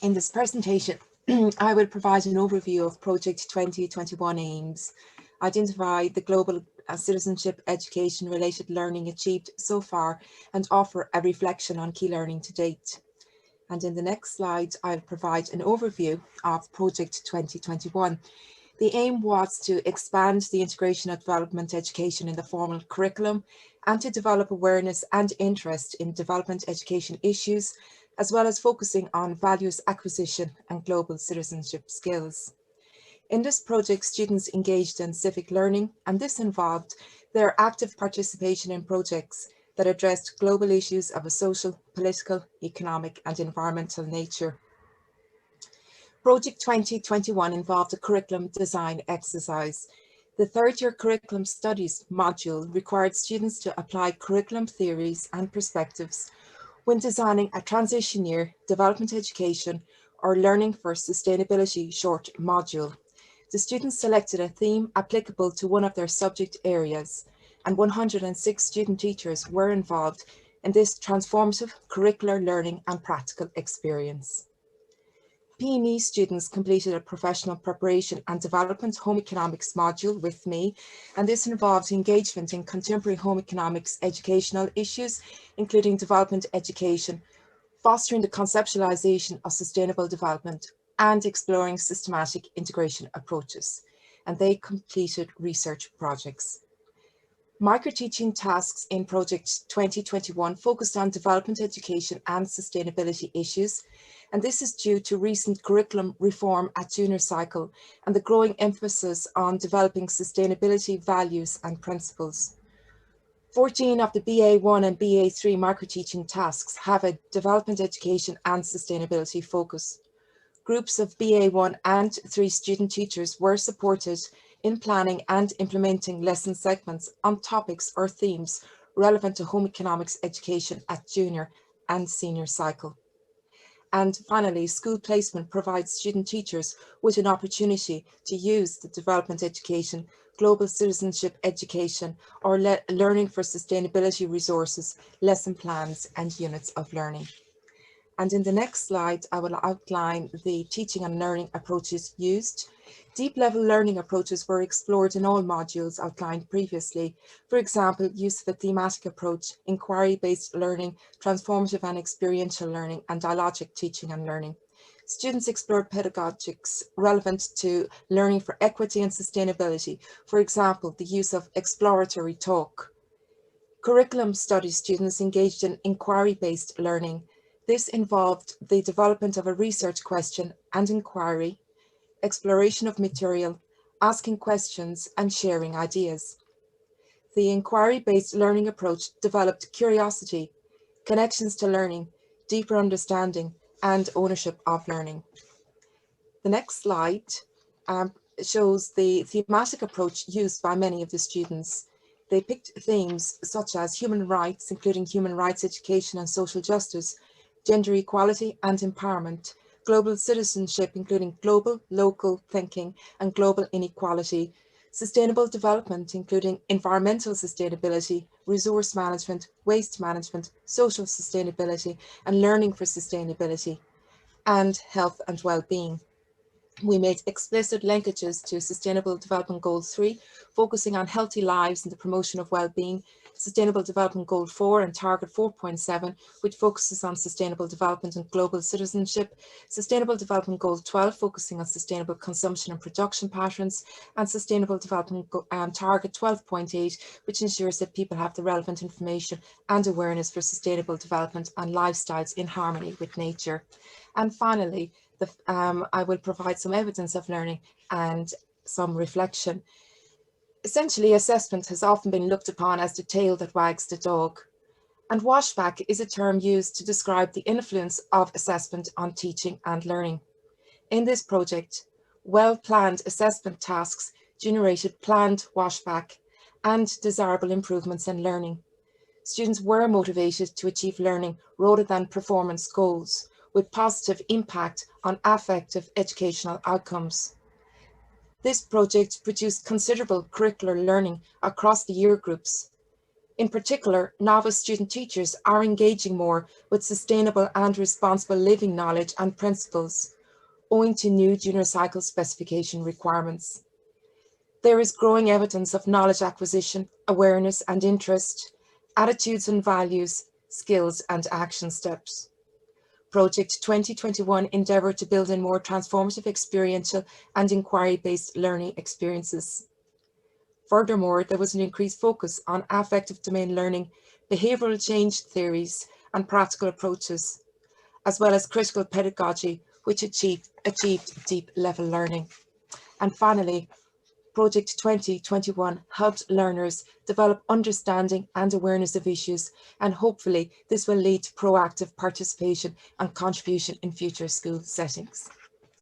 In this presentation, I will provide an overview of Project 2021 aims, identify the global citizenship education related learning achieved so far, and offer a reflection on key learning to date. And in the next slide, I'll provide an overview of Project 2021. The aim was to expand the integration of development education in the formal curriculum and to develop awareness and interest in development education issues, as well as focusing on values acquisition and global citizenship skills. In this project, students engaged in civic learning, and this involved their active participation in projects that addressed global issues of a social, political, economic and environmental nature. Project 2021 involved a curriculum design exercise. The third-year curriculum studies module required students to apply curriculum theories and perspectives when designing a transition year development education or learning for sustainability short module. The students selected a theme applicable to one of their subject areas, and 106 student teachers were involved in this transformative curricular learning and practical experience. PME students completed a professional preparation and development home economics module with me, and this involved engagement in contemporary home economics educational issues, including development education, fostering the conceptualization of sustainable development, and exploring systematic integration approaches. And they completed research projects. Micro-teaching tasks in Project 2021 focused on development education and sustainability issues, and this is due to recent curriculum reform at junior cycle and the growing emphasis on developing sustainability values and principles. 14 of the BA1 and BA3 micro-teaching tasks have a development education and sustainability focus. Groups of BA1 and 3 student teachers were supported in planning and implementing lesson segments on topics or themes relevant to home economics education at junior and senior cycle. And finally, school placement provides student teachers with an opportunity to use the development education, global citizenship education, or learning for sustainability resources, lesson plans, and units of learning. And in the next slide, I will outline the teaching and learning approaches used. Deep level learning approaches were explored in all modules outlined previously. For example, use of a thematic approach, inquiry-based learning, transformative and experiential learning, and dialogic teaching and learning. Students explored pedagogics relevant to learning for equity and sustainability. For example, the use of exploratory talk. Curriculum study students engaged in inquiry-based learning. This involved the development of a research question and inquiry, exploration of material, asking questions, and sharing ideas. The inquiry-based learning approach developed curiosity, connections to learning, deeper understanding, and ownership of learning. The next slide shows the thematic approach used by many of the students. They picked themes such as human rights, including human rights education and social justice, gender equality and empowerment, global citizenship, including global, local thinking and global inequality, sustainable development, including environmental sustainability, resource management, waste management, social sustainability, and learning for sustainability, and health and well-being. We made explicit linkages to Sustainable Development Goal 3, focusing on healthy lives and the promotion of well-being, Sustainable Development Goal 4 and Target 4.7, which focuses on sustainable development and global citizenship, Sustainable Development Goal 12, focusing on sustainable consumption and production patterns, and Sustainable Development Target 12.8, which ensures that people have the relevant information and awareness for sustainable development and lifestyles in harmony with nature. And finally, I will provide some evidence of learning and some reflection. Essentially, assessment has often been looked upon as the tail that wags the dog. And washback is a term used to describe the influence of assessment on teaching and learning. In this project, well-planned assessment tasks generated planned washback and desirable improvements in learning. Students were motivated to achieve learning rather than performance goals, with positive impact on affective educational outcomes. This project produced considerable curricular learning across the year groups. In particular, novice student teachers are engaging more with sustainable and responsible living knowledge and principles, owing to new junior cycle specification requirements. There is growing evidence of knowledge acquisition, awareness and interest, attitudes and values, skills and action steps. Project 2021 endeavoured to build in more transformative experiential and inquiry-based learning experiences. Furthermore, there was an increased focus on affective domain learning, behavioural change theories and practical approaches, as well as critical pedagogy, which achieved deep level learning. And finally, Project 2021 helped learners develop understanding and awareness of issues, and hopefully this will lead to proactive participation and contribution in future school settings.